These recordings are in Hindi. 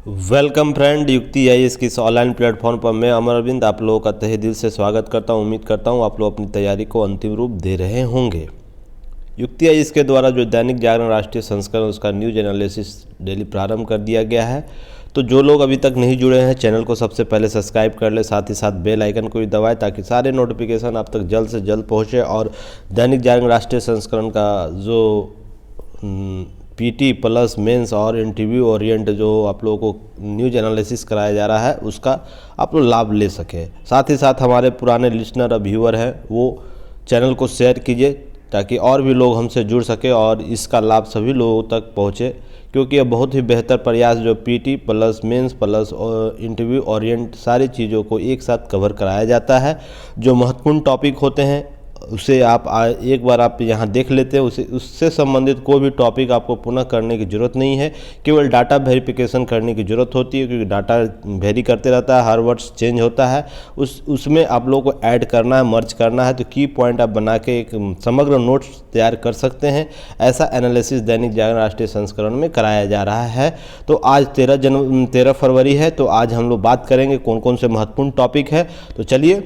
वेलकम फ्रेंड, युक्ति आईएएस की इस ऑनलाइन प्लेटफॉर्म पर मैं अमर अरविंद आप लोगों का तहे दिल से स्वागत करता हूं। उम्मीद करता हूं आप लोग अपनी तैयारी को अंतिम रूप दे रहे होंगे। युक्ति आईएएस के द्वारा जो दैनिक जागरण राष्ट्रीय संस्करण उसका न्यूज एनालिसिस डेली प्रारंभ कर दिया गया है। तो जो लोग अभी तक नहीं जुड़े हैं चैनल को सबसे पहले सब्सक्राइब कर ले, साथ ही साथ बेल आइकन को भी दबाएं ताकि सारे नोटिफिकेशन आप तक जल्द से जल्द पहुँचे और दैनिक जागरण राष्ट्रीय संस्करण का जो पीटी प्लस मेंस और इंटरव्यू ओरिएंट जो आप लोगों को न्यूज एनालिसिस कराया जा रहा है उसका आप लोग लाभ ले सकें। साथ ही साथ हमारे पुराने लिसनर और व्यूअर हैं वो चैनल को शेयर कीजिए ताकि और भी लोग हमसे जुड़ सके और इसका लाभ सभी लोगों तक पहुँचे, क्योंकि यह बहुत ही बेहतर प्रयास जो PT plus mains plus interview orient सारी चीज़ों को एक साथ कवर कराया जाता है। जो महत्वपूर्ण टॉपिक होते हैं उसे आप एक बार आप यहाँ देख लेते हैं, उससे संबंधित कोई भी टॉपिक आपको पुनः करने की ज़रूरत नहीं है, केवल डाटा वेरिफिकेशन करने की ज़रूरत होती है, क्योंकि डाटा वेरी करते रहता है, हर वर्ड्स चेंज होता है। उसमें आप लोगों को ऐड करना है, मर्ज करना है, तो की पॉइंट आप बना के एक समग्र नोट्स तैयार कर सकते हैं। ऐसा एनालिसिस दैनिक जागरण राष्ट्रीय संस्करण में कराया जा रहा है। तो आज 13 फरवरी है, तो आज हम लोग बात करेंगे कौन कौन से महत्वपूर्ण टॉपिक है। तो चलिए,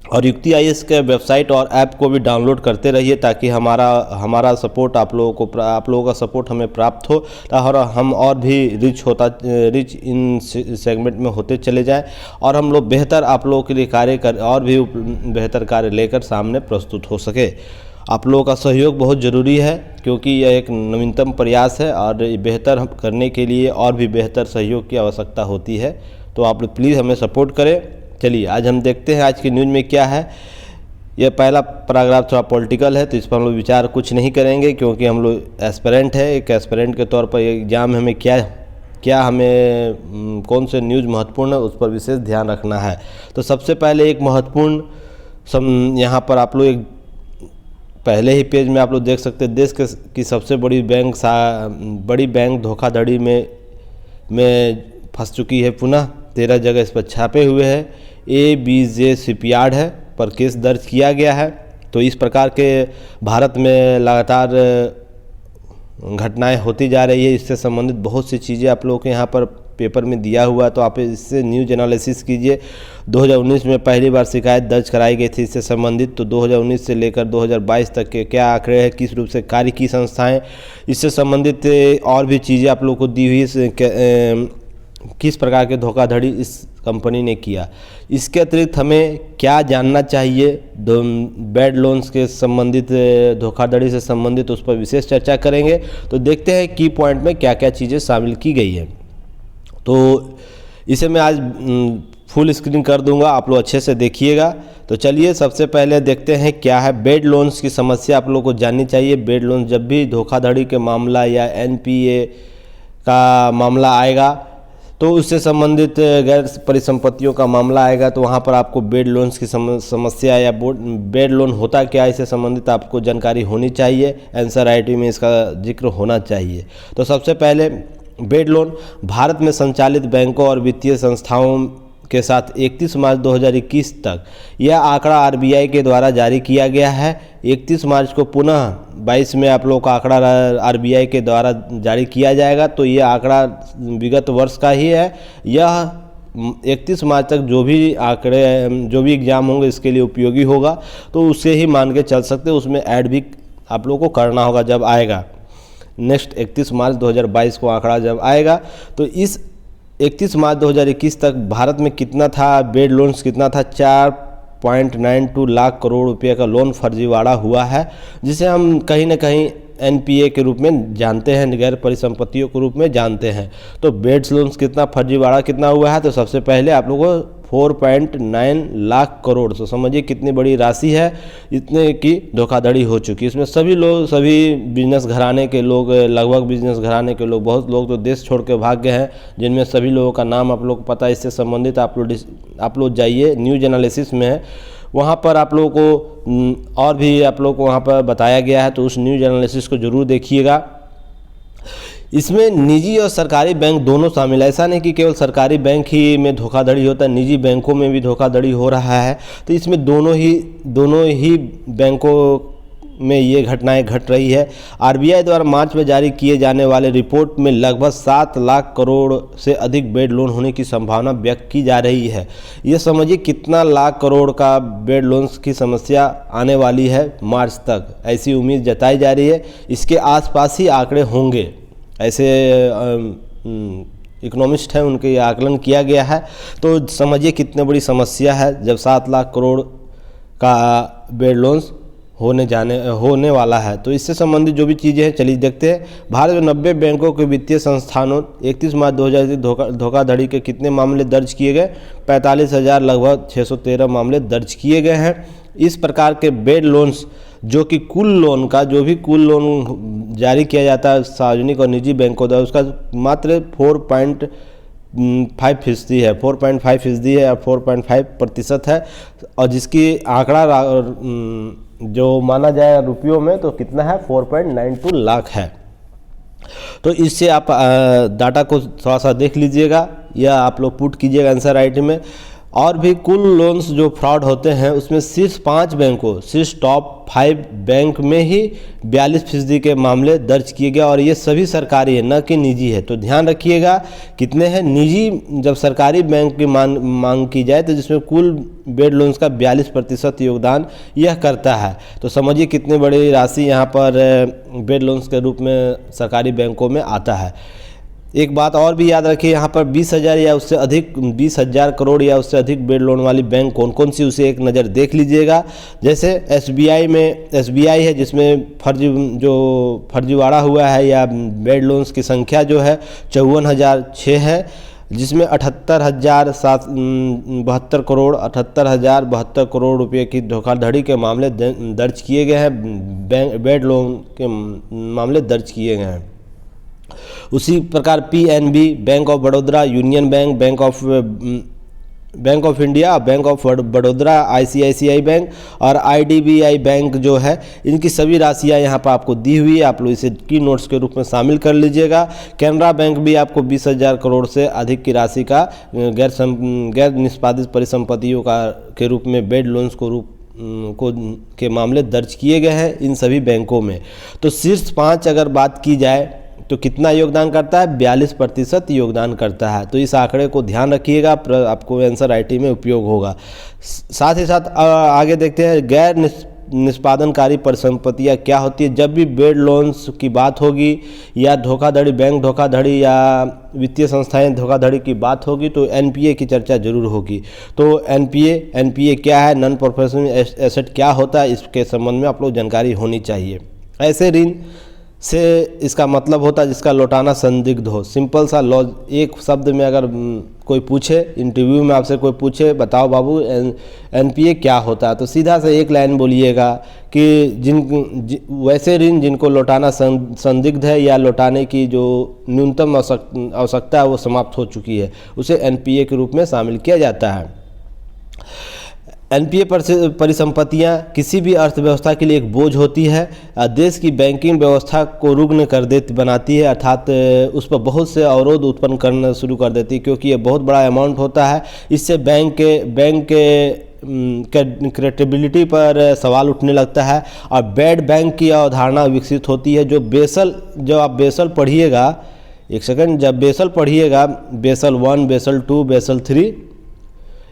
और युक्ति आईएएस के वेबसाइट और ऐप को भी डाउनलोड करते रहिए ताकि हमारा सपोर्ट आप लोगों का सपोर्ट हमें प्राप्त हो और हम और भी रिच इन सेगमेंट में होते चले जाएं और हम लोग बेहतर आप लोगों के लिए और भी बेहतर कार्य लेकर सामने प्रस्तुत हो सके। आप लोगों का सहयोग बहुत ज़रूरी है, क्योंकि यह एक नवीनतम प्रयास है और बेहतर करने के लिए और भी बेहतर सहयोग की आवश्यकता होती है। तो आप लोग प्लीज़ हमें सपोर्ट करें। चलिए आज हम देखते हैं आज की न्यूज़ में क्या है। यह पहला पैराग्राफ थोड़ा पॉलिटिकल है, तो इस पर हम लोग विचार कुछ नहीं करेंगे, क्योंकि हम लोग एस्पिरेंट है। एक एस्पिरेंट के तौर पर एग्जाम में हमें हमें कौन से न्यूज़ महत्वपूर्ण है उस पर विशेष ध्यान रखना है। तो सबसे पहले एक महत्वपूर्ण यहाँ पर आप लोग एक पहले ही पेज में आप लोग देख सकते हैं, देश की सबसे बड़ी बैंक धोखाधड़ी में फंस चुकी है। पुनः 13 जगह इस पर छापे हुए हैं। ABJ शिपयार्ड है पर केस दर्ज किया गया है। तो इस प्रकार के भारत में लगातार घटनाएं होती जा रही है। इससे संबंधित बहुत सी चीज़ें आप लोगों के यहाँ पर पेपर में दिया हुआ है, तो आप इससे न्यूज एनालिसिस कीजिए। 2019 में पहली बार शिकायत दर्ज कराई गई थी इससे संबंधित। तो 2019 से लेकर 2022 तक के क्या आंकड़े हैं, किस रूप से कार्य की संस्थाएं, इससे संबंधित और भी चीज़ें आप लोगों को दी हुई, किस प्रकार के धोखाधड़ी इस कंपनी ने किया। इसके अतिरिक्त हमें क्या जानना चाहिए बैड लोन्स के संबंधित, धोखाधड़ी से संबंधित, उस पर विशेष चर्चा करेंगे। तो देखते हैं की पॉइंट में क्या क्या चीज़ें शामिल की गई हैं। तो इसे मैं आज फुल स्क्रीन कर दूंगा, आप लोग अच्छे से देखिएगा। तो चलिए सबसे पहले देखते हैं क्या है बैड लोन्स की समस्या आप लोगों को जाननी चाहिए। बैड लोन्स, जब भी धोखाधड़ी के मामला या NPA का मामला आएगा तो उससे संबंधित गैर परिसंपत्तियों का मामला आएगा, तो वहाँ पर आपको बैड लोन्स की समस्या या बैड लोन होता क्या, इससे संबंधित आपको जानकारी होनी चाहिए। NCERT में इसका जिक्र होना चाहिए। तो सबसे पहले बैड लोन भारत में संचालित बैंकों और वित्तीय संस्थाओं के साथ 31 मार्च 2021 तक यह आंकड़ा RBI के द्वारा जारी किया गया है। 31 मार्च को पुनः 22 में आप लोगों का आंकड़ा RBI के द्वारा जारी किया जाएगा। तो ये आंकड़ा विगत वर्ष का ही है। यह 31 मार्च तक जो भी एग्ज़ाम होंगे इसके लिए उपयोगी होगा, तो उससे ही मान के चल सकते। उसमें ऐड भी आप लोगों को करना होगा जब आएगा नेक्स्ट 31 मार्च 2022 को आंकड़ा जब आएगा। तो इस 31 मार्च 2021 तक भारत में कितना था बैड लोन्स, कितना था 4.92 लाख करोड़ रुपए का लोन फर्जीवाड़ा हुआ है, जिसे हम कहीं ना कहीं NPA के रूप में जानते हैं, गैर परिसंपत्तियों के रूप में जानते हैं। तो बैड लोन्स कितना फर्जीवाड़ा कितना हुआ है, तो सबसे पहले आप लोगों को 4.9 लाख करोड़, तो समझिए कितनी बड़ी राशि है, इतने की धोखाधड़ी हो चुकी है। इसमें सभी बिजनेस घराने के लोग, लगभग बिजनेस घराने के लोग, बहुत लोग तो देश छोड़ के भाग गए हैं, जिनमें सभी लोगों का नाम आप लोग को पता है। इससे संबंधित आप लोग जाइए, न्यूज एनालिसिस में है, वहाँ पर आप लोगों को और भी आप लोगों को वहाँ पर बताया गया है। तो उस न्यूज एनालिसिस को जरूर देखिएगा। इसमें निजी और सरकारी बैंक दोनों शामिल है। ऐसा नहीं कि केवल सरकारी बैंक ही में धोखाधड़ी होता है, निजी बैंकों में भी धोखाधड़ी हो रहा है। तो इसमें दोनों ही बैंकों में ये घटनाएं घट रही है। आरबीआई द्वारा मार्च में जारी किए जाने वाले रिपोर्ट में लगभग 7 लाख करोड़ से अधिक बेड लोन होने की संभावना व्यक्त की जा रही है। ये समझिए कितना लाख करोड़ का बेड लोन्स की समस्या आने वाली है मार्च तक, ऐसी उम्मीद जताई जा रही है। इसके आसपास ही आंकड़े होंगे, ऐसे इकोनॉमिस्ट हैं, उनके ये आकलन किया गया है। तो समझिए कितनी बड़ी समस्या है जब 7 लाख करोड़ का बेड लोन्स होने वाला है। तो इससे संबंधित जो भी चीज़ें हैं चलिए देखते हैं। भारत में 90 बैंकों के वित्तीय संस्थानों 31 मार्च 2023 धोखाधड़ी के कितने मामले दर्ज किए गए? 45,000 लगभग 613 मामले दर्ज किए गए हैं। इस प्रकार के बेड लोन्स जो कि कुल लोन का जो भी कुल लोन जारी किया जाता है सार्वजनिक और निजी बैंकों द्वारा उसका मात्र 4.5% है, 4.5% है और 4.5% है, और जिसकी आंकड़ा जो माना जाए रुपयों में तो कितना है 4.92 लाख है। तो इससे आप डाटा को थोड़ा सा देख लीजिएगा या आप लोग पुट कीजिएगा आंसर राइट में। और भी कुल लोन्स जो फ्रॉड होते हैं उसमें शीर्ष 5 बैंकों, शीर्ष टॉप 5 बैंक में ही 42% के मामले दर्ज किए गए, और ये सभी सरकारी है न कि निजी है। तो ध्यान रखिएगा कितने हैं निजी। जब सरकारी बैंक की मांग की जाए तो जिसमें कुल बेड लोन्स का 42% योगदान यह करता है। तो समझिए कितनी बड़ी राशि यहाँ पर बेड लोन्स के रूप में सरकारी बैंकों में आता है। एक बात और भी याद रखिए, यहाँ पर 20,000 या उससे अधिक 20,000 करोड़ या उससे अधिक बेड लोन वाली बैंक कौन कौन सी, उसे एक नज़र देख लीजिएगा। जैसे एसबीआई है जिसमें फर्जीवाड़ा हुआ है या बेड लोन्स की संख्या जो है 54,006 है, जिसमें 78,072 करोड़ रुपए की धोखाधड़ी के मामले दर्ज किए गए हैं, बेड लोन के मामले दर्ज किए गए हैं। उसी प्रकार PNB, bank of Baroda, union bank, bank of India, bank of Baroda, ICICI bank और आईडीबीआई बैंक जो है, इनकी सभी राशियां यहाँ पर आपको दी हुई है। आप लोग इसे की नोट्स के रूप में शामिल कर लीजिएगा। कैनरा बैंक भी आपको 20,000 करोड़ से अधिक की राशि का गैर निष्पादित परिसंपत्तियों के रूप में बेड लोन्स के मामले दर्ज किए गए हैं इन सभी बैंकों में। तो शीर्ष 5 अगर बात की जाए तो कितना योगदान करता है? 42% योगदान करता है। तो इस आंकड़े को ध्यान रखिएगा, आपको आंसर राइटिंग में उपयोग होगा। साथ ही साथ आगे देखते हैं गैर निष्पादनकारी परिसंपत्तियाँ क्या होती है। जब भी बेड लोन्स की बात होगी या धोखाधड़ी, बैंक धोखाधड़ी या वित्तीय संस्थाएं धोखाधड़ी की बात होगी तो एनपीए की चर्चा जरूर होगी। तो एनपीए क्या है, नॉन परफॉर्मिंग एसेट क्या होता है, इसके संबंध में आप लोग जानकारी होनी चाहिए। ऐसे ऋण से इसका मतलब होता है जिसका लौटाना संदिग्ध हो। सिंपल सा लॉज, एक शब्द में अगर कोई पूछे इंटरव्यू में आपसे कोई पूछे बताओ बाबू एनपीए क्या होता है, तो सीधा से एक लाइन बोलिएगा कि वैसे ऋण जिनको लौटाना संदिग्ध है या लौटाने की जो न्यूनतम आवश्यकता है वो समाप्त हो चुकी है, उसे एनपीए के रूप में शामिल किया जाता है। एनपीए परिसंपत्तियां किसी भी अर्थव्यवस्था के लिए एक बोझ होती है, देश की बैंकिंग व्यवस्था को रुग्ण बनाती है, अर्थात उस पर बहुत से अवरोध उत्पन्न करना शुरू कर देती है, क्योंकि ये बहुत बड़ा अमाउंट होता है। इससे बैंक के क्रेडिबिलिटी पर सवाल उठने लगता है और बैड बैंक की अवधारणा विकसित होती है। जब आप बेसल पढ़िएगा, एक सेकंड, जब बेसल पढ़िएगा, बेसल 1, बेसल 2, बेसल 3,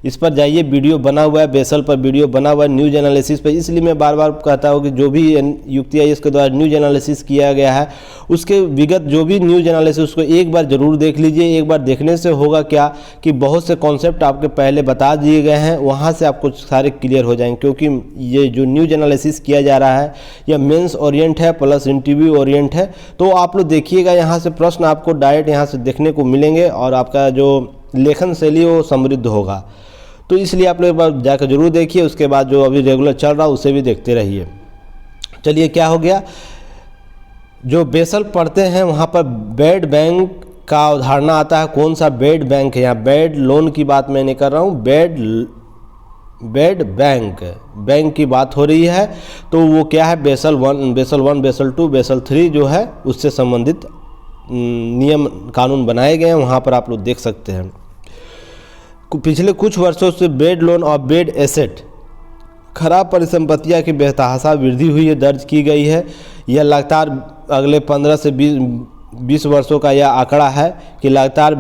इस पर जाइए, वीडियो बना हुआ है, बेसल पर वीडियो बना हुआ है, न्यूज एनालिसिस पर। इसलिए मैं बार बार कहता हूँ कि जो भी UCTI इसके द्वारा न्यूज एनालिसिस किया गया है उसके विगत जो भी न्यूज एनालिसिस उसको एक बार ज़रूर देख लीजिए। एक बार देखने से होगा क्या कि बहुत से कॉन्सेप्ट आपके पहले बता दिए गए हैं, वहाँ से आपको सारे क्लियर हो जाएंगे, क्योंकि ये जो न्यूज एनालिसिस किया जा रहा है यह मेंस ओरिएंट है प्लस इंटरव्यू ओरिएंट है। तो आप लोग देखिएगा, यहाँ से प्रश्न आपको डायरेक्ट यहाँ से देखने को मिलेंगे और आपका जो लेखन शैली वो समृद्ध होगा। तो इसलिए आप लोग एक बार जाकर जरूर देखिए, उसके बाद जो अभी रेगुलर चल रहा है उसे भी देखते रहिए। चलिए, क्या हो गया, जो बेसल पढ़ते हैं वहाँ पर बेड बैंक का अवधारणा आता है। कौन सा बेड बैंक है? यहाँ बेड लोन की बात मैं नहीं कर रहा हूँ, बेड बैंक की बात हो रही है। तो वो क्या है, बेसल 1, बेसल 2, बेसल 3 जो है उससे संबंधित नियम कानून बनाए गए हैं, वहाँ पर आप लोग देख सकते हैं। पिछले कुछ वर्षों से बेड लोन और बेड एसेट खराब परिसंपत्तियां की बेतहाशा वृद्धि हुई है, दर्ज की गई है। यह लगातार अगले 15 से 20 वर्षों का यह आंकड़ा है कि लगातार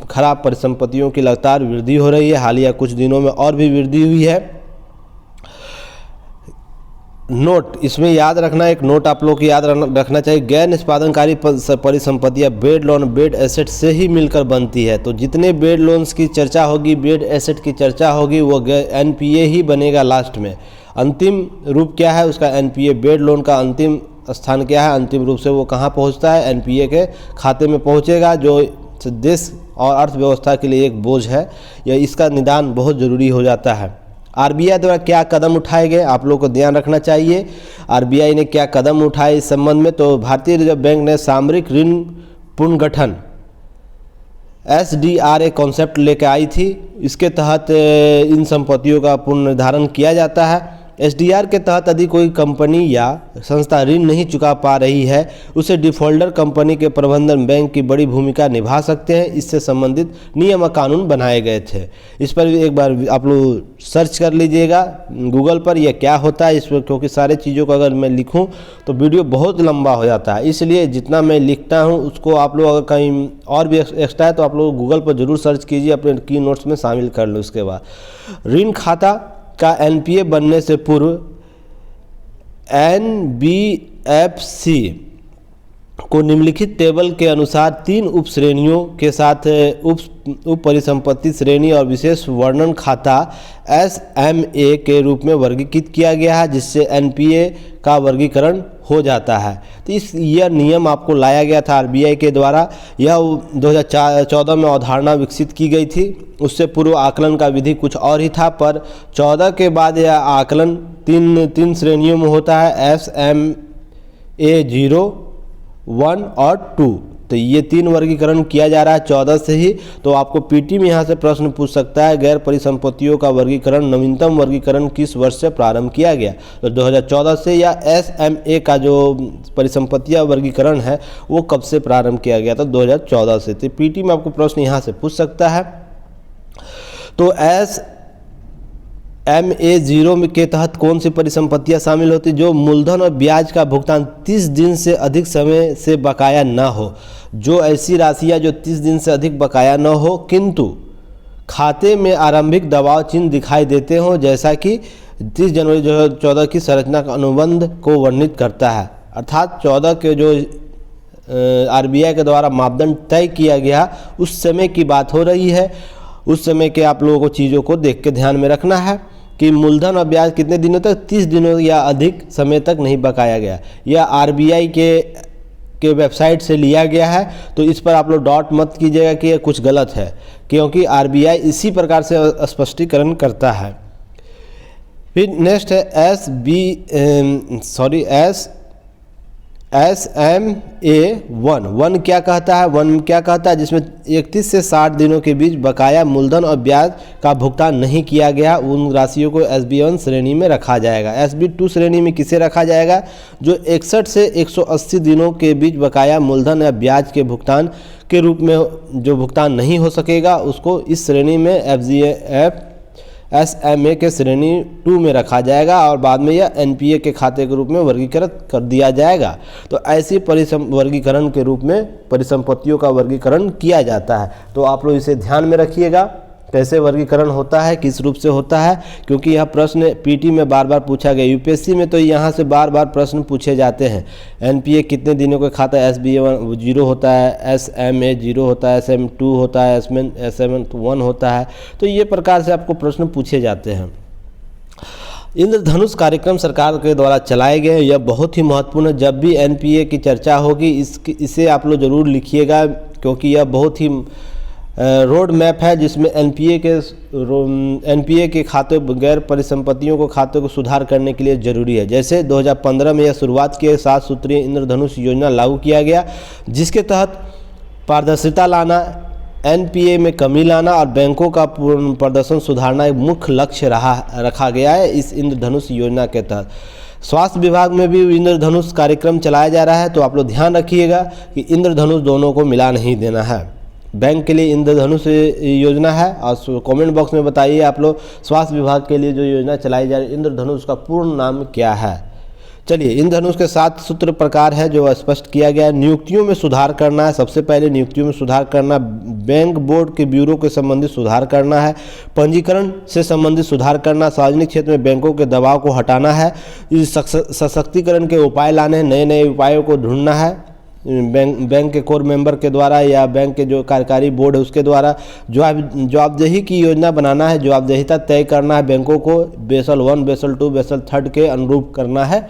खराब परिसंपत्तियों की लगातार वृद्धि हो रही है। हालिया कुछ दिनों में और भी वृद्धि हुई है। नोट, इसमें याद रखना, एक नोट आप लोग को याद रखना चाहिए, गैर निष्पादनकारी परिसंपत्तियां बेड लोन, बेड एसेट से ही मिलकर बनती है। तो जितने बेड लोन्स की चर्चा होगी, बेड एसेट की चर्चा होगी, वो एनपीए ही बनेगा लास्ट में। अंतिम रूप क्या है उसका? एनपीए। बेड लोन का अंतिम स्थान क्या है? अंतिम रूप से वो कहाँ पहुँचता है? एनपीए के खाते में पहुँचेगा, जो देश और अर्थव्यवस्था के लिए एक बोझ है। या इसका निदान बहुत ज़रूरी हो जाता है। आरबीआई द्वारा क्या कदम उठाए गए, आप लोगों को ध्यान रखना चाहिए। आरबीआई ने क्या कदम उठाए इस संबंध में? तो भारतीय रिजर्व बैंक ने सामरिक ऋण पुनर्गठन SDR एक कॉन्सेप्ट लेकर आई थी। इसके तहत इन संपत्तियों का पुनर्निर्धारण किया जाता है। SDR के तहत यदि कोई कंपनी या संस्था ऋण नहीं चुका पा रही है, उसे डिफॉल्टर कंपनी के प्रबंधन बैंक की बड़ी भूमिका निभा सकते हैं। इससे संबंधित नियम और कानून बनाए गए थे। इस पर एक बार आप लोग सर्च कर लीजिएगा गूगल पर, यह क्या होता है इस पर, क्योंकि सारे चीज़ों को अगर मैं लिखूं तो वीडियो बहुत लंबा हो जाता है। इसलिए जितना मैं लिखता हूं उसको आप लोग अगर कहीं और भी एक्स्ट्रा है तो आप लोग गूगल पर ज़रूर सर्च कीजिए, अपने की नोट्स में शामिल कर लो। उसके बाद ऋण खाता का एनपीए बनने से पूर्व एनबीएफसी को निम्नलिखित टेबल के अनुसार 3 उप श्रेणियों के साथ उप परिसंपत्ति श्रेणी और विशेष वर्णन खाता SMA के रूप में वर्गीकृत किया गया है, जिससे एनपीए का वर्गीकरण हो जाता है। तो यह नियम आपको लाया गया था आरबीआई के द्वारा। यह 2014 में अवधारणा विकसित की गई थी। उससे पूर्व आकलन का विधि कुछ और ही था, पर 14 के बाद यह आकलन तीन श्रेणियों में होता है, SMA 0, 1 और 2। तो ये 3 वर्गीकरण किया जा रहा है 14 से ही। तो आपको पीटी में यहाँ से प्रश्न पूछ सकता है, गैर परिसंपत्तियों का वर्गीकरण, नवीनतम वर्गीकरण किस वर्ष से प्रारंभ किया गया? तो 2014 से। या SMA का जो परिसंपत्तियां वर्गीकरण है वो कब से प्रारंभ किया गया था? 2014 से। तो पीटी में आपको प्रश्न यहाँ से पूछ सकता है। तो SMA 0 के तहत कौन सी परिसंपत्तियां शामिल होती? जो मूलधन और ब्याज का भुगतान 30 दिन से अधिक समय से बकाया न हो। जो ऐसी राशियां जो 30 दिन से अधिक बकाया न हो किंतु खाते में आरंभिक दबाव चिन्ह दिखाई देते हों, जैसा कि 30 जनवरी 2014 की संरचना का अनुबंध को वर्णित करता है। अर्थात 14 के जो आरबीआई के द्वारा मापदंड तय किया गया उस समय की बात हो रही है। उस समय के आप लोगों को चीज़ों को देख के ध्यान में रखना है कि मूलधन और ब्याज कितने दिनों तक? 30 दिनों या अधिक समय तक नहीं बकाया गया। यह आरबीआई के वेबसाइट से लिया गया है। तो इस पर आप लोग डॉट मत कीजिएगा कि यह कुछ गलत है, क्योंकि आरबीआई इसी प्रकार से स्पष्टीकरण करता है। फिर नेक्स्ट है SMA 1 क्या कहता है? 1 क्या कहता है? जिसमें 31 से 60 दिनों के बीच बकाया मूलधन और ब्याज का भुगतान नहीं किया गया, उन राशियों को SB1 श्रेणी में रखा जाएगा। SB2 श्रेणी में किसे रखा जाएगा? जो 61 से 180 दिनों के बीच बकाया मूलधन या ब्याज के भुगतान के रूप में जो भुगतान नहीं हो सकेगा, उसको इस श्रेणी में SMA के श्रेणी 2 में रखा जाएगा और बाद में यह एनपीए के खाते के रूप में वर्गीकृत कर दिया जाएगा। तो ऐसी वर्गीकरण के रूप में परिसंपत्तियों का वर्गीकरण किया जाता है। तो आप लोग इसे ध्यान में रखिएगा, कैसे वर्गीकरण होता है, किस रूप से होता है, क्योंकि यह प्रश्न पीटी में बार बार पूछा गया। यूपीएससी में तो यहाँ से बार बार प्रश्न पूछे जाते हैं। एनपीए कितने दिनों का खाता है? SB1 0 होता है, SMA 0 होता है, SM 2 होता है, SM 1 होता है। तो ये प्रकार से आपको प्रश्न पूछे जाते हैं। इंद्रधनुष कार्यक्रम सरकार के द्वारा चलाए गए, यह बहुत ही महत्वपूर्ण है। जब भी एनपीए की चर्चा होगी इसे आप लोग ज़रूर लिखिएगा, क्योंकि यह बहुत ही रोड मैप है जिसमें एनपीए के खाते गैर परिसंपत्तियों को खातों को सुधार करने के लिए ज़रूरी है। जैसे 2015 में यह शुरुआत की 7 सूत्रीय इंद्रधनुष योजना लागू किया गया, जिसके तहत पारदर्शिता लाना, एनपीए में कमी लाना और बैंकों का प्रदर्शन सुधारना एक मुख्य लक्ष्य रखा गया है। इस इंद्रधनुष योजना के तहत स्वास्थ्य विभाग में भी इंद्रधनुष कार्यक्रम चलाया जा रहा है। तो आप लोग ध्यान रखिएगा कि इंद्रधनुष दोनों को मिला नहीं देना है। बैंक के लिए इंद्रधनुष योजना है। और कमेंट बॉक्स में बताइए आप लोग स्वास्थ्य विभाग के लिए जो योजना चलाई जा रही है इंद्रधनुष का पूर्ण नाम क्या है। चलिए, इंद्रधनुष के 7 सूत्र प्रकार है जो स्पष्ट किया गया है। नियुक्तियों में सुधार करना है, सबसे पहले नियुक्तियों में सुधार करना, बैंक बोर्ड के ब्यूरो के संबंधित सुधार करना है, पंजीकरण से संबंधित सुधार करना, सार्वजनिक क्षेत्र में बैंकों के दबाव को हटाना है, सशक्तिकरण के उपाय लाने हैं, नए नए उपायों को ढूंढना है, बैंक के कोर मेंबर के द्वारा या बैंक के जो कार्यकारी बोर्ड है उसके द्वारा जवाबदेही की योजना बनाना है, जवाबदेहिता तय करना है, बैंकों को बेसल 1, बेसल 2, बेसल 3 के अनुरूप करना है,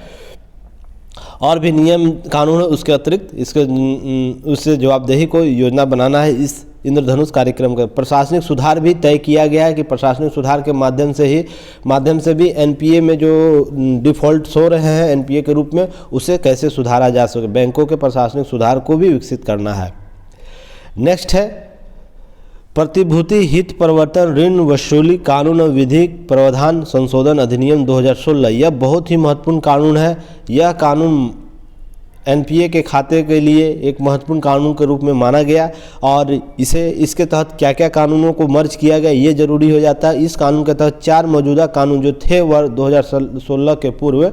और भी नियम कानून है उसके अतिरिक्त उससे जवाबदेही को योजना बनाना है। इस इंद्रधनुष कार्यक्रम का प्रशासनिक सुधार भी तय किया गया है कि प्रशासनिक सुधार के माध्यम से भी एनपीए में जो डिफ़ॉल्ट हो रहे हैं एनपीए के रूप में उसे कैसे सुधारा जा सके, बैंकों के प्रशासनिक सुधार को भी विकसित करना है। नेक्स्ट है प्रतिभूति हित प्रवर्तन ऋण वसूली कानून और विधिक प्रावधान संशोधन अधिनियम 2016। यह बहुत ही महत्वपूर्ण कानून है। यह कानून एनपीए के खाते के लिए एक महत्वपूर्ण कानून के रूप में माना गया और इसके तहत क्या क्या कानूनों को मर्ज किया गया ये जरूरी हो जाता है। इस कानून के तहत 4 मौजूदा कानून जो थे वर्ष 2016 के पूर्व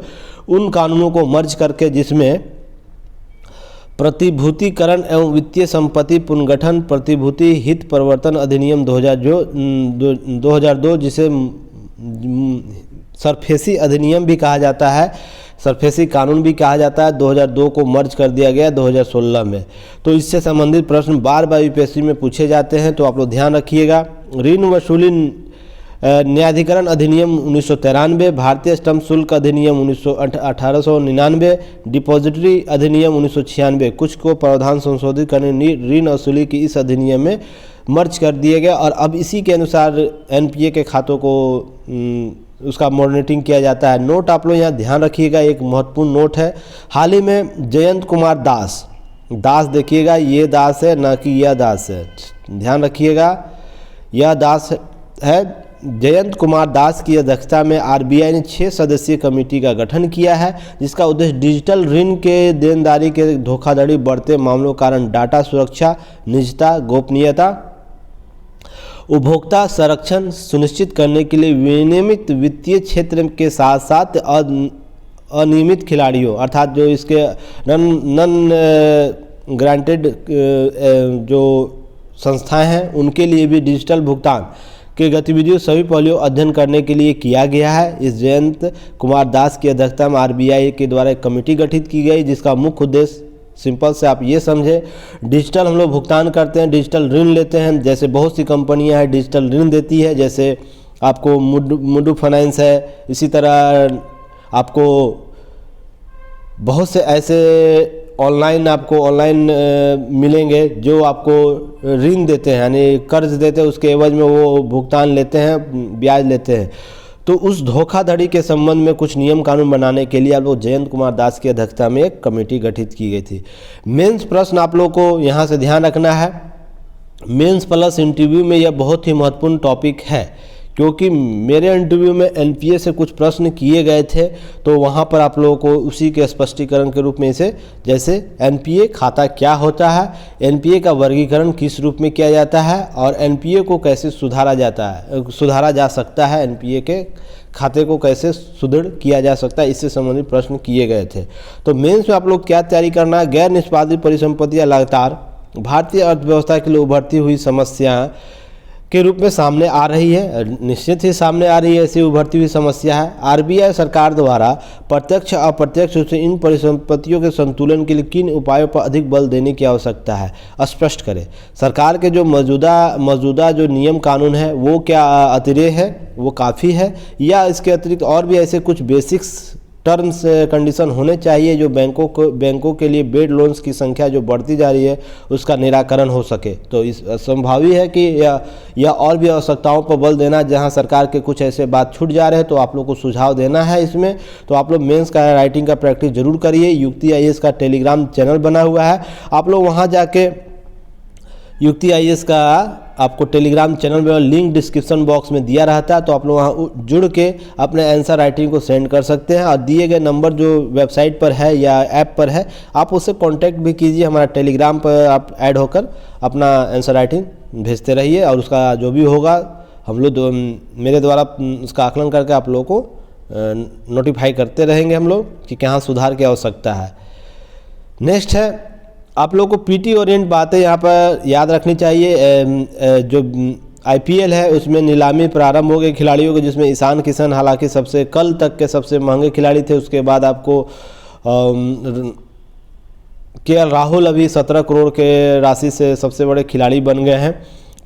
उन कानूनों को मर्ज करके जिसमें प्रतिभूतिकरण एवं वित्तीय संपत्ति पुनर्गठन प्रतिभूति हित प्रवर्तन अधिनियम 2002 जिसे सरफेसी अधिनियम भी कहा जाता है, सरफेसी कानून भी कहा जाता है, 2002 को मर्ज कर दिया गया 2016 में। तो इससे संबंधित प्रश्न बार बार यूपीएससी में पूछे जाते हैं तो आप लोग ध्यान रखिएगा। ऋण वसूली न्यायाधिकरण अधिनियम 1993, भारतीय स्टम्प शुल्क अधिनियम 1899, डिपॉजिटरी अधिनियम 1996 कुछ को प्रावधान संशोधित करने ऋण वसूली की इस अधिनियम में मर्ज कर दिए गए और अब इसी के अनुसार एनपीए के खातों को उसका मॉनिटरिंग किया जाता है। नोट आप लोग यहाँ ध्यान रखिएगा, एक महत्वपूर्ण नोट है। हाल ही में जयंत कुमार दास देखिएगा, ये दास है ना कि यह दास है, ध्यान रखिएगा, यह दास है। जयंत कुमार दास की अध्यक्षता में आरबीआई ने 6 सदस्यीय कमेटी का गठन किया है जिसका उद्देश्य डिजिटल ऋण के देनदारी के धोखाधड़ी बढ़ते मामलों के कारण डाटा सुरक्षा, निजता, गोपनीयता, उपभोक्ता संरक्षण सुनिश्चित करने के लिए विनियमित वित्तीय क्षेत्र के साथ साथ अनियमित खिलाड़ियों अर्थात जो इसके नॉन ग्रांटेड जो संस्थाएं हैं उनके लिए भी डिजिटल भुगतान के गतिविधियों सभी पहलुओं अध्ययन करने के लिए किया गया है। इस जयंत कुमार दास की अध्यक्षता में आरबीआई के द्वारा एक कमेटी गठित की गई जिसका मुख्य उद्देश्य सिंपल से आप ये समझे, डिजिटल हम लोग भुगतान करते हैं, डिजिटल ऋण लेते हैं, जैसे बहुत सी कंपनियां हैं डिजिटल ऋण देती है, जैसे आपको मुडू फाइनेंस है, इसी तरह आपको बहुत से ऐसे ऑनलाइन मिलेंगे जो आपको ऋण देते हैं यानी कर्ज देते हैं, उसके एवज में वो भुगतान लेते हैं, ब्याज लेते हैं। तो उस धोखाधड़ी के संबंध में कुछ नियम कानून बनाने के लिए आप लोग जयंत कुमार दास की अध्यक्षता में एक कमेटी गठित की गई थी। मेंस प्रश्न आप लोग को यहाँ से ध्यान रखना है। मेंस प्लस इंटरव्यू में यह बहुत ही महत्वपूर्ण टॉपिक है क्योंकि मेरे इंटरव्यू में एनपीए से कुछ प्रश्न किए गए थे तो वहाँ पर आप लोगों को उसी के स्पष्टीकरण के रूप में इसे जैसे एनपीए खाता क्या होता है, एनपीए का वर्गीकरण किस रूप में किया जाता है और एनपीए को कैसे सुधारा जा सकता है, एनपीए के खाते को कैसे सुदृढ़ किया जा सकता है, इससे संबंधित प्रश्न किए गए थे। तो मेंस में आप लोग क्या तैयारी करना है, गैर निष्पादित परिसंपत्तियां लगातार भारतीय अर्थव्यवस्था के लिए उभरती हुई समस्या के रूप में सामने आ रही है, निश्चित ही सामने आ रही है, ऐसी उभरती हुई समस्या है। आरबीआई सरकार द्वारा प्रत्यक्ष अप्रत्यक्ष रूप से इन परिसंपत्तियों के संतुलन के लिए किन उपायों पर अधिक बल देने की आवश्यकता है, स्पष्ट करें। सरकार के जो मौजूदा जो नियम कानून है वो क्या अतिरेक है, वो काफ़ी है, या इसके अतिरिक्त और भी ऐसे कुछ बेसिक्स टर्म्स कंडीशन होने चाहिए जो बैंकों के लिए बेड लोन्स की संख्या जो बढ़ती जा रही है उसका निराकरण हो सके। तो इस संभावी है कि या और भी आवश्यकताओं पर बल देना, जहां सरकार के कुछ ऐसे बात छूट जा रहे हैं तो आप लोग को सुझाव देना है इसमें। तो आप लोग मेंस का राइटिंग का प्रैक्टिस जरूर करिए। युक्ति आईएएस का टेलीग्राम चैनल बना हुआ है, आप लोग वहाँ जाके युक्ति आईएएस का आपको टेलीग्राम चैनल में लिंक डिस्क्रिप्शन बॉक्स में दिया रहता है, तो आप लोग वहाँ जुड़ के अपने आंसर राइटिंग को सेंड कर सकते हैं। और दिए गए नंबर जो वेबसाइट पर है या ऐप पर है, आप उससे कांटेक्ट भी कीजिए। हमारा टेलीग्राम पर आप ऐड होकर अपना आंसर राइटिंग भेजते रहिए, और उसका जो भी होगा हम लोग मेरे द्वारा उसका आकलन करके आप लोगों को नोटिफाई करते रहेंगे हम लोग कि कहाँ सुधार की आवश्यकता है। नेक्स्ट है, आप लोगों को पीटी ओरिएंट बातें यहाँ पर याद रखनी चाहिए। जो आईपीएल है उसमें नीलामी प्रारंभ हो गई खिलाड़ियों के, जिसमें ईशान किशन हालांकि सबसे कल तक के सबसे महंगे खिलाड़ी थे। उसके बाद आपको केएल राहुल अभी 17 करोड़ के राशि से सबसे बड़े खिलाड़ी बन गए हैं।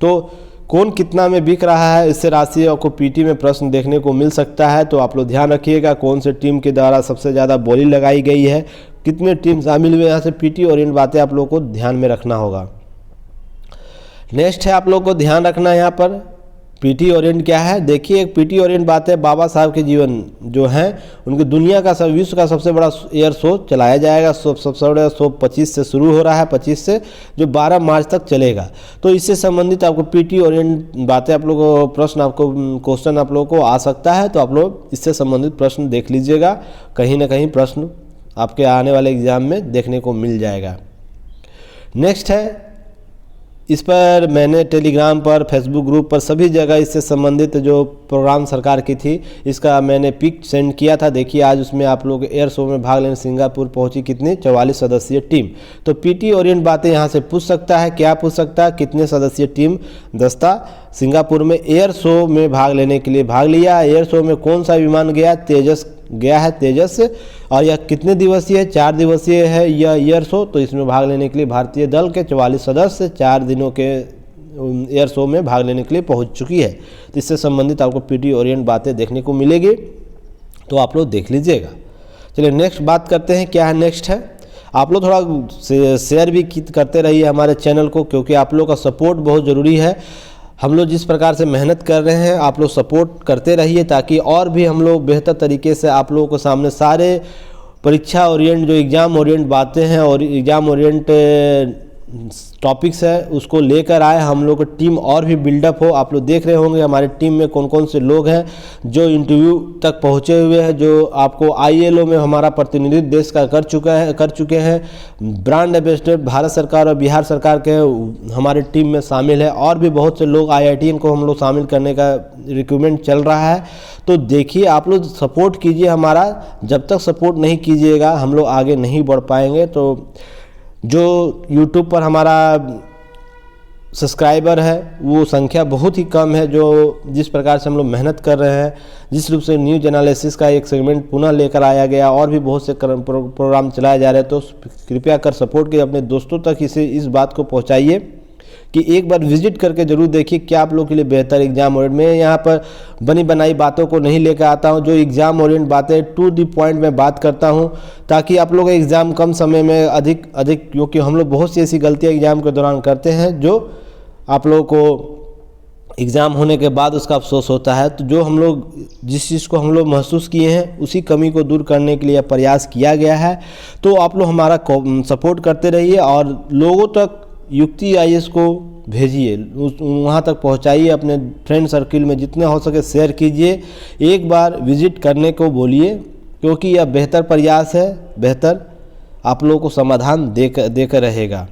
तो कौन कितना में बिक रहा है, इससे राशि आपको पीटी में प्रश्न देखने को मिल सकता है। तो आप लोग ध्यान रखिएगा कौन से टीम के द्वारा सबसे ज़्यादा बोली लगाई गई है, कितने टीम शामिल हुए, यहाँ से पीटी ओरिएंट बातें आप लोगों को ध्यान में रखना होगा। नेक्स्ट है, आप लोगों को ध्यान रखना है यहाँ पर पीटी ओरिएंट क्या है। देखिए, एक पीटी ओरिएंट बात है, बाबा साहब के जीवन जो हैं उनकी दुनिया का विश्व का सबसे बड़ा एयर शो चलाया जाएगा। सबसे बड़ा शो 25 से शुरू हो रहा है, 25 से जो 12 मार्च तक चलेगा। तो इससे संबंधित आपको पीटी ओरिएंट बातें आप लोगों को प्रश्न आपको क्वेश्चन आप लोगों को आ सकता है। तो आप लोग इससे संबंधित प्रश्न देख लीजिएगा, कहीं ना कहीं प्रश्न आपके आने वाले एग्जाम में देखने को मिल जाएगा। नेक्स्ट है, इस पर मैंने टेलीग्राम पर, फेसबुक ग्रुप पर सभी जगह इससे संबंधित जो प्रोग्राम सरकार की थी इसका मैंने पिक सेंड किया था। देखिए, आज उसमें आप लोग एयर शो में भाग लेने सिंगापुर पहुंची कितनी 44 सदस्यीय टीम। तो पीटी ओरिएंट बातें यहाँ से पूछ सकता है, क्या पूछ सकता है, कितने सदस्यीय टीम दस्ता सिंगापुर में एयर शो में भाग लेने के लिए भाग लिया। एयर शो में कौन सा विमान गया, तेजस गया है, तेजस। और यह कितने दिवसीय है, 4 दिवसीय है यह एयर शो। तो इसमें भाग लेने के लिए भारतीय दल के 44 सदस्य 4 दिनों के एयर शो में भाग लेने के लिए पहुंच चुकी है। तो इससे संबंधित आपको पीटी ओरिएंट बातें देखने को मिलेगी, तो आप लोग देख लीजिएगा। चलिए नेक्स्ट बात करते हैं, क्या है नेक्स्ट है। आप लोग थोड़ा शेयर भी करते रहिए हमारे चैनल को, क्योंकि आप लोग का सपोर्ट बहुत ज़रूरी है। हम लोग जिस प्रकार से मेहनत कर रहे हैं आप लोग सपोर्ट करते रहिए, ताकि और भी हम लोग बेहतर तरीके से आप लोगों को सामने सारे परीक्षा ओरिएंट जो एग्ज़ाम ओरिएंट बातें हैं और एग्ज़ाम ओरिएंट टॉपिक्स है उसको लेकर आए। हम लोग की टीम और भी बिल्डअप हो। आप लोग देख रहे होंगे हमारे टीम में कौन कौन से लोग हैं जो इंटरव्यू तक पहुंचे हुए हैं, जो आपको आईएलओ में हमारा प्रतिनिधित्व देश का कर चुके हैं। ब्रांड एम्बेसडर भारत सरकार और बिहार सरकार के हमारे टीम में शामिल है, और भी बहुत से लोग IITian को हम लोग शामिल करने का रिक्रूटमेंट चल रहा है। तो देखिए, आप लोग सपोर्ट कीजिए हमारा, जब तक सपोर्ट नहीं कीजिएगा हम लोग आगे नहीं बढ़ पाएंगे। तो जो YouTube पर हमारा सब्सक्राइबर है वो संख्या बहुत ही कम है। जो जिस प्रकार से हम लोग मेहनत कर रहे हैं, जिस रूप से न्यूज एनालिसिस का एक सेगमेंट पुनः लेकर आया गया, और भी बहुत से प्रोग्राम चलाए जा रहे हैं, तो कृपया कर सपोर्ट कीजिए, अपने दोस्तों तक इस बात को पहुंचाइए कि एक बार विजिट करके जरूर देखिए क्या आप लोग के लिए बेहतर एग्जाम ओरिएंट। मैं यहाँ पर बनी बनाई बातों को नहीं लेकर आता हूँ, जो एग्जाम ओरिएंट बातें टू दी पॉइंट में बात करता हूँ, ताकि आप लोग एग्ज़ाम कम समय में अधिक क्योंकि हम लोग बहुत सी ऐसी गलतियाँ एग्जाम के दौरान करते हैं जो आप लोगों को एग्ज़ाम होने के बाद उसका अफसोस होता है। तो जो हम लोग जिस चीज़ को हम लोग महसूस किए हैं उसी कमी को दूर करने के लिए प्रयास किया गया है। तो आप लोग हमारा सपोर्ट करते रहिए और लोगों तक युक्ति आईएएस को भेजिए, वहाँ तक पहुँचाइए, अपने फ्रेंड सर्किल में जितने हो सके शेयर कीजिए, एक बार विजिट करने को बोलिए, क्योंकि यह बेहतर प्रयास है, बेहतर आप लोगों को समाधान देकर रहेगा।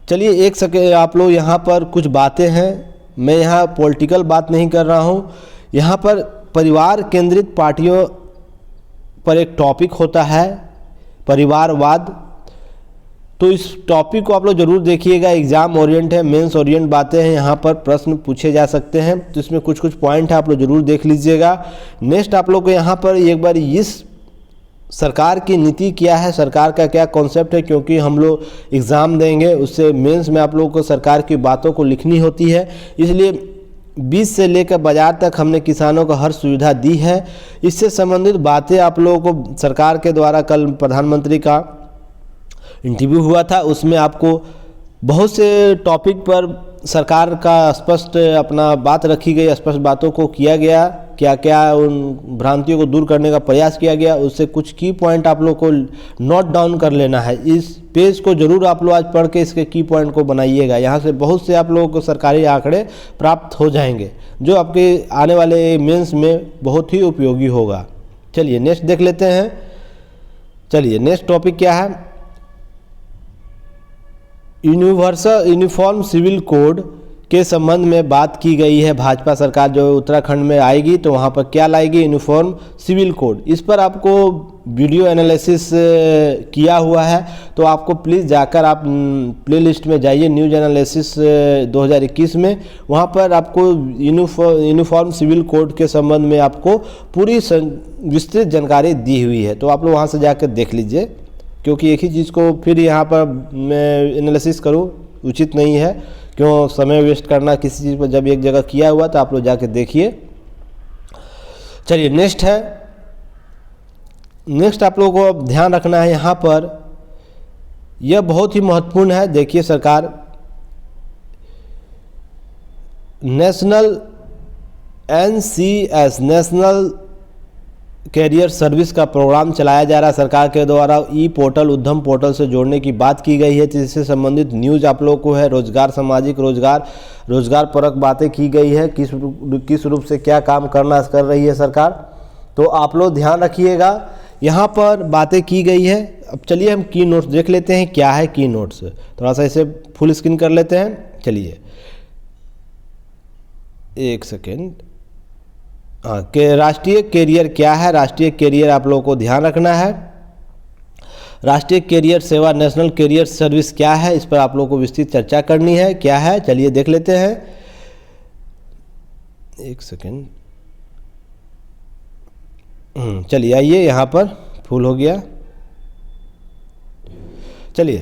चलिए एक सके आप लोग यहाँ पर कुछ बातें हैं, मैं यहाँ पॉलिटिकल बात नहीं कर रहा हूँ, यहाँ पर परिवार केंद्रित पार्टियों पर एक टॉपिक होता है परिवारवाद। तो इस टॉपिक को आप लोग जरूर देखिएगा, एग्जाम ओरिएंट है, मेंस ओरिएंट बातें हैं, यहाँ पर प्रश्न पूछे जा सकते हैं। तो इसमें कुछ कुछ पॉइंट है, आप लोग जरूर देख लीजिएगा। नेक्स्ट आप लोग को यहाँ पर एक बार इस सरकार की नीति क्या है, सरकार का क्या कॉन्सेप्ट है, क्योंकि हम लोग एग्ज़ाम देंगे उससे मेंस में आप लोगों को सरकार की बातों को लिखनी होती है, इसलिए बीज से लेकर बाजार तक हमने किसानों को हर सुविधा दी है। इससे संबंधित बातें आप लोगों को सरकार के द्वारा कल प्रधानमंत्री का इंटरव्यू हुआ था, उसमें आपको बहुत से टॉपिक पर सरकार का स्पष्ट अपना बात रखी गई, स्पष्ट बातों को किया गया क्या क्या उन भ्रांतियों को दूर करने का प्रयास किया गया, उससे कुछ की पॉइंट आप लोग को नोट डाउन कर लेना है। इस पेज को जरूर आप लोग आज पढ़ के इसके की पॉइंट को बनाइएगा। यहाँ से बहुत से आप लोगों को सरकारी आंकड़े प्राप्त हो जाएंगे जो आपके आने वाले मेंस में बहुत ही उपयोगी होगा। चलिए नेक्स्ट देख लेते हैं। चलिए नेक्स्ट टॉपिक क्या है, यूनिफॉर्म सिविल कोड के संबंध में बात की गई है। भाजपा सरकार जो उत्तराखंड में आएगी तो वहाँ पर क्या लाएगी, यूनिफॉर्म सिविल कोड। इस पर आपको वीडियो एनालिसिस किया हुआ है, तो आपको प्लीज़ जाकर आप प्लेलिस्ट में जाइए न्यूज एनालिसिस 2021 में, वहाँ पर आपको यूनिफॉर्म सिविल कोड के संबंध में आपको पूरी विस्तृत जानकारी दी हुई है। तो आप लोग वहाँ से जाकर देख लीजिए, क्योंकि एक ही चीज़ को फिर यहाँ पर मैं एनालिसिस करूँ उचित नहीं है। क्यों समय वेस्ट करना किसी चीज़ पर, जब एक जगह किया हुआ तो आप लोग जाके देखिए। चलिए नेक्स्ट है, नेक्स्ट आप लोगों को ध्यान रखना है यहाँ पर, यह बहुत ही महत्वपूर्ण है। देखिए सरकार national NCS national career service का प्रोग्राम चलाया जा रहा है सरकार के द्वारा। ई पोर्टल उद्यम पोर्टल से जोड़ने की बात की गई है, जिससे संबंधित न्यूज़ आप लोगों को है। रोजगार, सामाजिक रोजगार परक बातें की गई है, किस रूप से क्या काम कर रही है सरकार, तो आप लोग ध्यान रखिएगा। यहाँ पर बातें की गई है। अब चलिए हम की नोट्स देख लेते हैं, क्या है की नोट्स, थोड़ा सा इसे फुल स्क्रीन कर लेते हैं। चलिए एक सेकेंड। हाँ, के राष्ट्रीय कैरियर क्या है, राष्ट्रीय कैरियर आप लोगों को ध्यान रखना है। राष्ट्रीय कैरियर सेवा नेशनल कैरियर सर्विस क्या है, इस पर आप लोगों को विस्तृत चर्चा करनी है। क्या है चलिए देख लेते हैं। एक सेकेंड, चलिए आइए, यहाँ पर फुल हो गया। चलिए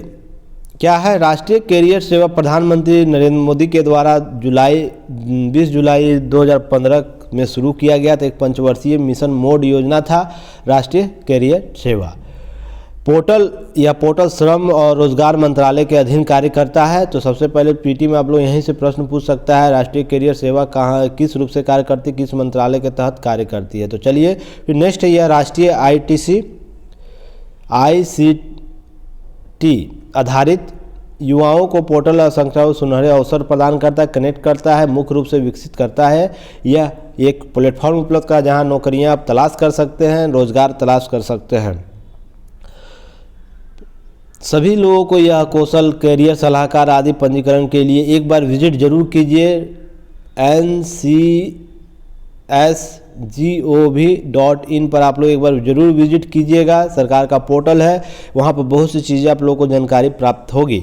क्या है, राष्ट्रीय कैरियर सेवा प्रधानमंत्री नरेंद्र मोदी के द्वारा 20 जुलाई 2015 में शुरू किया गया था। एक पंचवर्षीय मिशन मोड योजना था राष्ट्रीय कैरियर सेवा। पोर्टल श्रम और रोजगार मंत्रालय के अधीन कार्य करता है। तो सबसे पहले पीटी में आप लोग यहीं से प्रश्न पूछ सकता है, राष्ट्रीय कैरियर सेवा कहाँ किस रूप से कार्य करती है, किस मंत्रालय के तहत कार्य करती है। तो चलिए फिर नेक्स्ट है यह राष्ट्रीय ICT आधारित युवाओं को पोर्टल और संख्याओं सुनहरे अवसर प्रदान करता है, कनेक्ट करता है, मुख्य रूप से विकसित करता है। यह एक प्लेटफॉर्म उपलब्ध करा जहां नौकरियां आप तलाश कर सकते हैं, रोजगार तलाश कर सकते हैं। सभी लोगों को यह कौशल, कैरियर सलाहकार आदि पंजीकरण के लिए एक बार विजिट जरूर कीजिए। NCSGOV.in पर आप लोग एक बार जरूर विजिट कीजिएगा। सरकार का पोर्टल है, वहाँ पर बहुत सी चीज़ें आप लोगों को जानकारी प्राप्त होगी।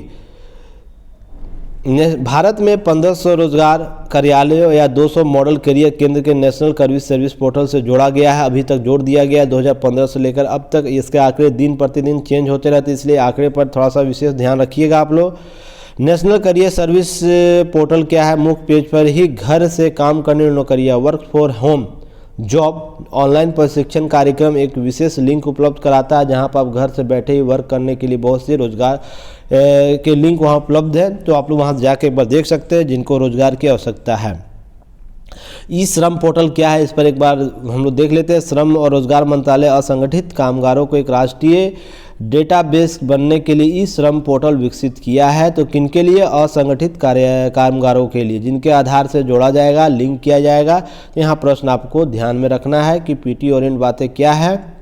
भारत में 1500 रोजगार कार्यालयों या 200 मॉडल कैरियर केंद्र के नेशनल कैरियर सर्विस पोर्टल से जोड़ा गया है। अभी तक जोड़ दिया गया है 2015 से लेकर अब तक। इसके आंकड़े दिन प्रतिदिन चेंज होते रहते, इसलिए आंकड़े पर थोड़ा सा विशेष ध्यान रखिएगा आप लोग। नेशनल कैरियर सर्विस पोर्टल क्या है, मुख्य पेज पर ही घर से काम करने नौकरियां, work for home job, online प्रशिक्षण कार्यक्रम एक विशेष लिंक उपलब्ध कराता है, जहां पर आप घर से बैठे ही वर्क करने के लिए बहुत से रोजगार के लिंक वहां उपलब्ध है। तो आप लोग वहां जाके एक बार देख सकते हैं जिनको रोजगार की आवश्यकता है। ई श्रम पोर्टल क्या है, इस पर एक बार हम लोग देख लेते हैं। श्रम और रोजगार मंत्रालय असंगठित कामगारों को एक राष्ट्रीय डेटाबेस बनने के लिए ई श्रम पोर्टल विकसित किया है। तो किनके लिए, असंगठित कामगारों के लिए, जिनके आधार से जोड़ा जाएगा, लिंक किया जाएगा। तो यहाँ प्रश्न आपको ध्यान में रखना है कि पीटी ओरिएंट बातें क्या है,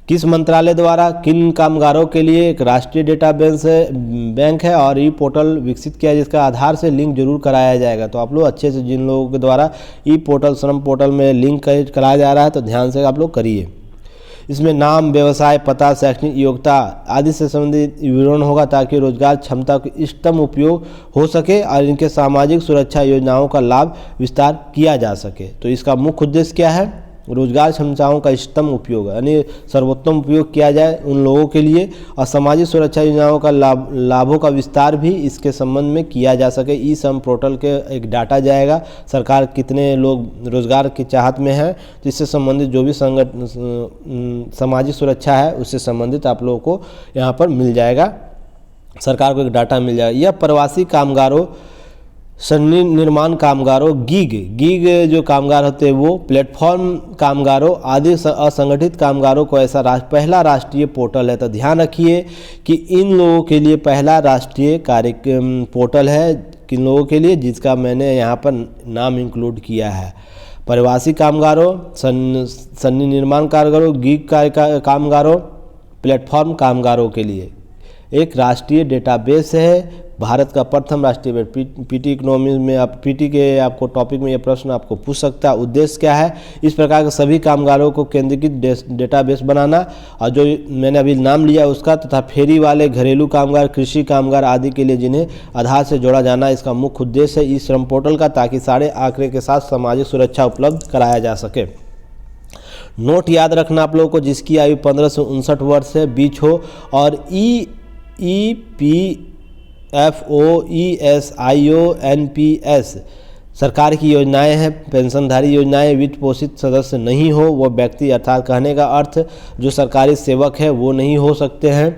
किस मंत्रालय द्वारा किन कामगारों के लिए एक राष्ट्रीय डेटाबेस बैंक है और ई पोर्टल विकसित किया जिसका आधार से लिंक जरूर कराया जाएगा। तो आप लोग अच्छे से, जिन लोगों के द्वारा ई पोर्टल श्रम पोर्टल में लिंक कराया जा रहा है, तो ध्यान से आप लोग करिए। इसमें नाम, व्यवसाय पता, शैक्षणिक योग्यता आदि से संबंधित विवरण होगा, ताकि रोजगार क्षमता का इष्टतम उपयोग हो सके और इनके सामाजिक सुरक्षा योजनाओं का लाभ विस्तार किया जा सके। तो इसका मुख्य उद्देश्य क्या है, रोजगार क्षमताओं का इष्टतम उपयोग, यानी सर्वोत्तम उपयोग किया जाए उन लोगों के लिए, और सामाजिक सुरक्षा योजनाओं का लाभों का विस्तार भी इसके संबंध में किया जा सके। ई श्रम पोर्टल के एक डाटा जाएगा, सरकार कितने लोग रोजगार की चाहत में हैं, तो इससे संबंधित जो भी सामाजिक सुरक्षा है उससे संबंधित आप लोगों को यहाँ पर मिल जाएगा, सरकार को एक डाटा मिल जाएगा। यह प्रवासी कामगारों सन्नी निर्माण कामगारों गीग जो कामगार होते हैं वो, प्लेटफॉर्म कामगारों आदि असंगठित कामगारों को ऐसा पहला राष्ट्रीय पोर्टल है। तो ध्यान रखिए कि इन लोगों के लिए पहला राष्ट्रीय कार्यक्रम पोर्टल है, किन लोगों के लिए, जिसका मैंने यहाँ पर नाम इंक्लूड किया है। प्रवासी कामगारों, सन्नी निर्माण कामगारों, गीग कामगारों, प्लेटफॉर्म कामगारों के लिए एक राष्ट्रीय डेटाबेस है। भारत का प्रथम राष्ट्रीय पीटी इकोनॉमी में पीटी के आपको टॉपिक में ये प्रश्न आपको पूछ सकता है। उद्देश्य क्या है? इस प्रकार के सभी कामगारों को केंद्रीकृत डेटाबेस बनाना, और जो मैंने अभी नाम लिया उसका, तथा फेरी वाले, घरेलू कामगार, कृषि कामगार आदि के लिए जिन्हें आधार से जोड़ा जाना, इसका मुख्य उद्देश्य है इस श्रम पोर्टल का, ताकि सारे आंकड़े के साथ सामाजिक सुरक्षा उपलब्ध कराया जा सके। नोट याद रखना आप लोगों को, जिसकी आयु 15 से 59 वर्ष से बीच हो और EPFO, ESIO, NPS सरकार की योजनाएं हैं, पेंशनधारी योजनाएं, वित्त पोषित सदस्य नहीं हो वो व्यक्ति, अर्थात कहने का अर्थ जो सरकारी सेवक है वो नहीं हो सकते हैं।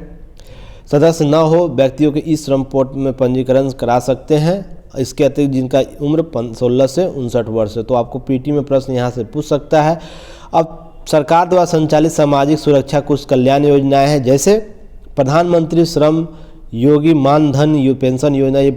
सदस्य न हो व्यक्तियों के इस श्रम पोर्टल में पंजीकरण करा सकते हैं। इसके अतिरिक्त जिनका उम्र 16 से 59 वर्ष है। तो आपको पीटी में प्रश्न यहाँ से पूछ सकता है। अब सरकार द्वारा संचालित सामाजिक सुरक्षा कुछ कल्याण योजनाएं हैं, जैसे प्रधानमंत्री श्रम योगी मानधन पेंशन योजना। ये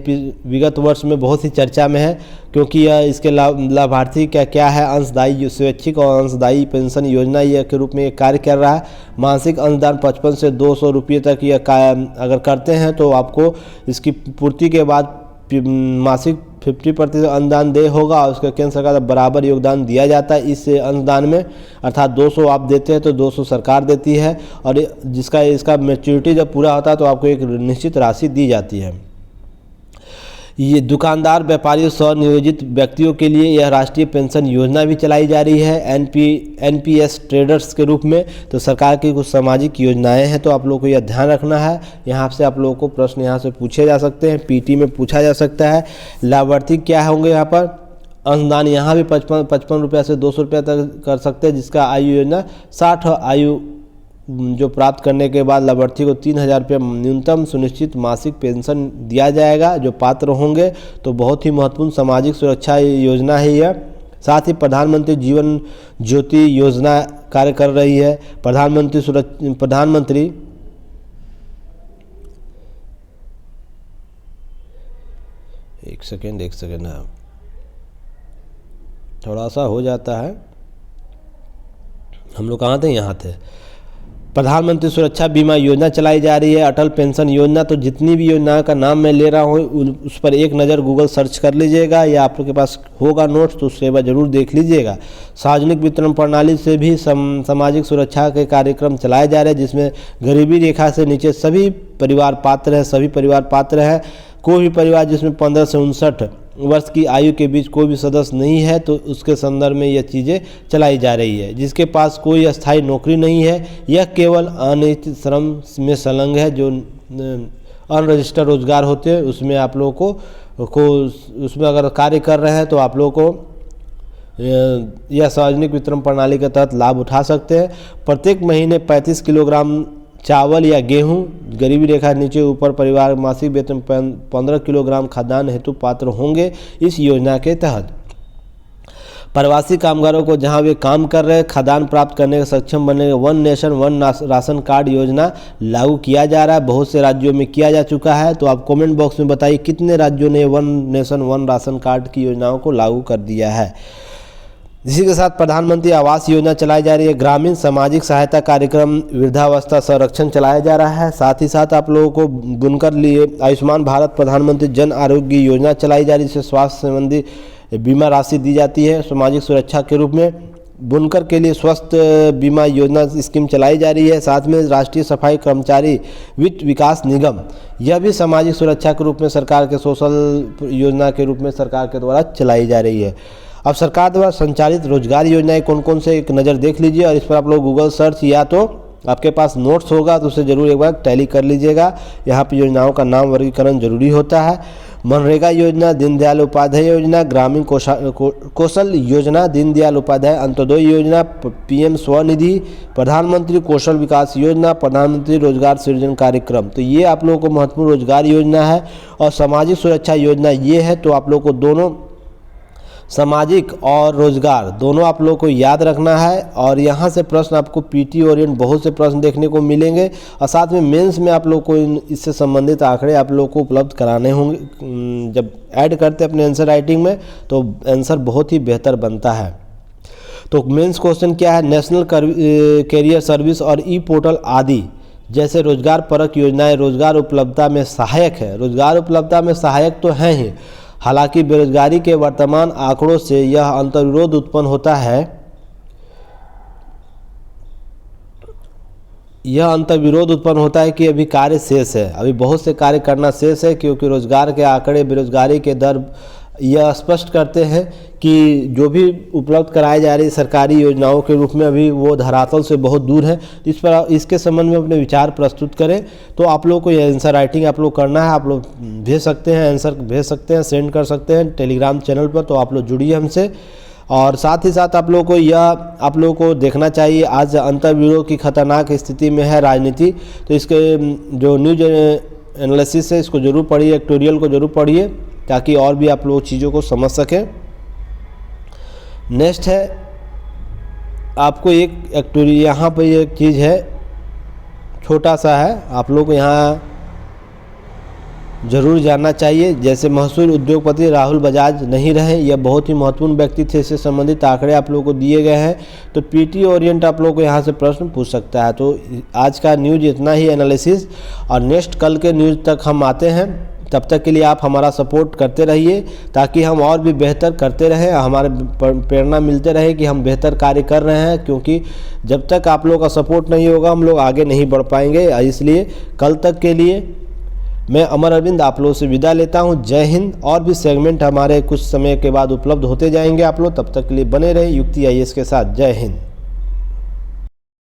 विगत वर्ष में बहुत ही चर्चा में है, क्योंकि यह इसके लाभार्थी क्या है, अंशदायी स्वैच्छिक और अंशदायी पेंशन योजना यह के रूप में ये कार्य कर रहा है। मासिक अनुदान 55 से 200 रुपये तक यह अगर करते हैं तो आपको इसकी पूर्ति के बाद मासिक 50% अनुदान दे होगा, और उसका केंद्र सरकार बराबर योगदान दिया जाता है इस अनुदान में, अर्थात 200 आप देते हैं तो 200 सरकार देती है, और इसका मैच्योरिटी जब पूरा होता है तो आपको एक निश्चित राशि दी जाती है। ये दुकानदार, व्यापारी, स्वनियोजित व्यक्तियों के लिए यह राष्ट्रीय पेंशन योजना भी चलाई जा रही है NPS ट्रेडर्स के रूप में। तो सरकार की कुछ सामाजिक योजनाएं हैं, तो आप लोगों को यह ध्यान रखना है। यहाँ से आप लोगों को प्रश्न यहाँ से पूछे जा सकते हैं, पीटी में पूछा जा सकता है। लाभार्थी क्या होंगे यहाँ पर? अनुदान यहाँ भी 55 रुपया से 200 रुपया तक कर सकते हैं, जिसका आयु योजना 60 आयु जो प्राप्त करने के बाद लाभार्थी को 3000 रुपये न्यूनतम सुनिश्चित मासिक पेंशन दिया जाएगा जो पात्र होंगे। तो बहुत ही महत्वपूर्ण सामाजिक सुरक्षा योजना है यह। साथ ही प्रधानमंत्री जीवन ज्योति योजना कार्य कर रही है। प्रधानमंत्री एक सेकेंड हाँ, थोड़ा सा हो जाता है। हम लोग कहाँ थे? यहाँ थे। प्रधानमंत्री सुरक्षा बीमा योजना चलाई जा रही है। अटल पेंशन योजना। तो जितनी भी योजनाओं का नाम मैं ले रहा हूँ उस पर एक नज़र गूगल सर्च कर लीजिएगा, या आप लोग के पास होगा नोट्स तो उससे ज़रूर देख लीजिएगा। सार्वजनिक वितरण प्रणाली से भी सामाजिक सुरक्षा के कार्यक्रम चलाए जा रहे हैं, जिसमें गरीबी रेखा से नीचे सभी परिवार पात्र हैं। कोई भी परिवार जिसमें 15 से 59 वर्ष की आयु के बीच कोई भी सदस्य नहीं है तो उसके संदर्भ में यह चीज़ें चलाई जा रही है। जिसके पास कोई अस्थायी नौकरी नहीं है, यह केवल अनिश्चित श्रम में संलग्न है, जो अनरजिस्टर्ड रोजगार होते हैं उसमें आप लोगों को उसमें अगर कार्य कर रहे हैं तो आप लोगों को यह सार्वजनिक वितरण प्रणाली के तहत लाभ उठा सकते हैं। प्रत्येक महीने 35 किलोग्राम चावल या गेहूं, गरीबी रेखा नीचे ऊपर परिवार मासिक वेतन 15 किलोग्राम खाद्यान्न हेतु पात्र होंगे इस योजना के तहत। प्रवासी कामगारों को जहां वे काम कर रहे खाद्यान्न प्राप्त करने के सक्षम बनने one nation one ration card योजना लागू किया जा रहा है। बहुत से राज्यों में किया जा चुका है। तो आप कमेंट बॉक्स में बताइए कितने राज्यों ने one nation one ration card की योजनाओं को लागू कर दिया है। इसी के साथ प्रधानमंत्री आवास योजना चलाई जा रही है। ग्रामीण सामाजिक सहायता कार्यक्रम, वृद्धावस्था संरक्षण चलाया जा रहा है। साथ ही साथ आप लोगों को बुनकर लिए आयुष्मान भारत प्रधानमंत्री जन आरोग्य योजना चलाई जा रही है, जिससे स्वास्थ्य संबंधी बीमा राशि दी जाती है सामाजिक सुरक्षा के रूप में। बुनकर के लिए स्वास्थ्य बीमा योजना स्कीम चलाई जा रही है। साथ में राष्ट्रीय सफाई कर्मचारी वित्त विकास निगम, यह भी सामाजिक सुरक्षा के रूप में सरकार के सोशल योजना के रूप में सरकार के द्वारा चलाई जा रही है। अब सरकार द्वारा संचालित रोजगार योजनाएं कौन कौन से एक नज़र देख लीजिए, और इस पर आप लोग गूगल सर्च या तो आपके पास नोट्स होगा तो उसे ज़रूर एक बार टैली कर लीजिएगा। यहाँ पे योजनाओं का नाम वर्गीकरण जरूरी होता है। मनरेगा योजना, दीनदयाल उपाध्याय योजना, ग्रामीण कौशल योजना, दीनदयाल उपाध्याय अंत्योदय योजना, पीएम स्वनिधि, प्रधानमंत्री कौशल विकास योजना, प्रधानमंत्री रोजगार सृजन कार्यक्रम। तो ये आप लोगों को महत्वपूर्ण रोजगार योजना है। और सामाजिक सुरक्षा योजना ये है। तो आप लोग को दोनों सामाजिक और रोजगार दोनों आप लोगों को याद रखना है। और यहाँ से प्रश्न आपको पीटी ओरिएंट बहुत से प्रश्न देखने को मिलेंगे। और साथ में मेंस में आप लोग को इससे संबंधित आंकड़े आप लोग को उपलब्ध कराने होंगे। जब ऐड करते हैं अपने आंसर राइटिंग में तो आंसर बहुत ही बेहतर बनता है। तो मेंस क्वेश्चन क्या है? नेशनल कैरियर सर्विस और ई पोर्टल आदि जैसे रोजगार परक योजनाएं रोजगार उपलब्धता में सहायक है। रोजगार उपलब्धता में सहायक तो हैं ही, हालांकि बेरोजगारी के वर्तमान आंकड़ों से यह अंतर्विरोध उत्पन्न होता है। यह अंतर्विरोध उत्पन्न होता है कि अभी कार्य शेष है, अभी बहुत से कार्य करना शेष है, क्योंकि रोजगार के आंकड़े बेरोजगारी के दर यह स्पष्ट करते हैं कि जो भी उपलब्ध कराई जा रही सरकारी योजनाओं के रूप में अभी वो धरातल से बहुत दूर है। इस पर इसके संबंध में अपने विचार प्रस्तुत करें। तो आप लोग को ये आंसर राइटिंग आप लोग करना है। आप लोग भेज सकते हैं, आंसर भेज सकते हैं, सेंड कर सकते हैं टेलीग्राम चैनल पर। तो आप लोग जुड़िए हमसे। और साथ ही साथ आप लोगों को यह आप लोगों को देखना चाहिए, आज अंतर्विरोध की खतरनाक स्थिति में है राजनीति। तो इसके जो न्यूज एनालिसिस है इसको जरूर पढ़िए, एडिटोरियल को जरूर पढ़िए, ताकि और भी आप लोग चीज़ों को समझ सकें। नेक्स्ट है आपको एक एडिटोरियल, यहाँ पर एक चीज़ है छोटा सा है, आप लोग यहाँ जरूर जानना चाहिए। जैसे मशहूर उद्योगपति राहुल बजाज नहीं रहे, यह बहुत ही महत्वपूर्ण व्यक्ति थे, इससे संबंधित आंकड़े आप लोगों को दिए गए हैं। तो पीटी ओरिएंट आप लोगों को यहाँ से प्रश्न पूछ सकता है। तो आज का न्यूज इतना ही एनालिसिस, और नेक्स्ट कल के न्यूज तक हम आते हैं। तब तक के लिए आप हमारा सपोर्ट करते रहिए, ताकि हम और भी बेहतर करते रहें, हमारे प्रेरणा मिलते रहे कि हम बेहतर कार्य कर रहे हैं। क्योंकि जब तक आप लोगों का सपोर्ट नहीं होगा हम लोग आगे नहीं बढ़ पाएंगे। इसलिए कल तक के लिए मैं अमर अरविंद आप लोगों से विदा लेता हूं। जय हिंद। और भी सेगमेंट हमारे कुछ समय के बाद उपलब्ध होते जाएंगे आप लोग, तब तक के लिए बने रहे युक्ति IAS के साथ। जय हिंद।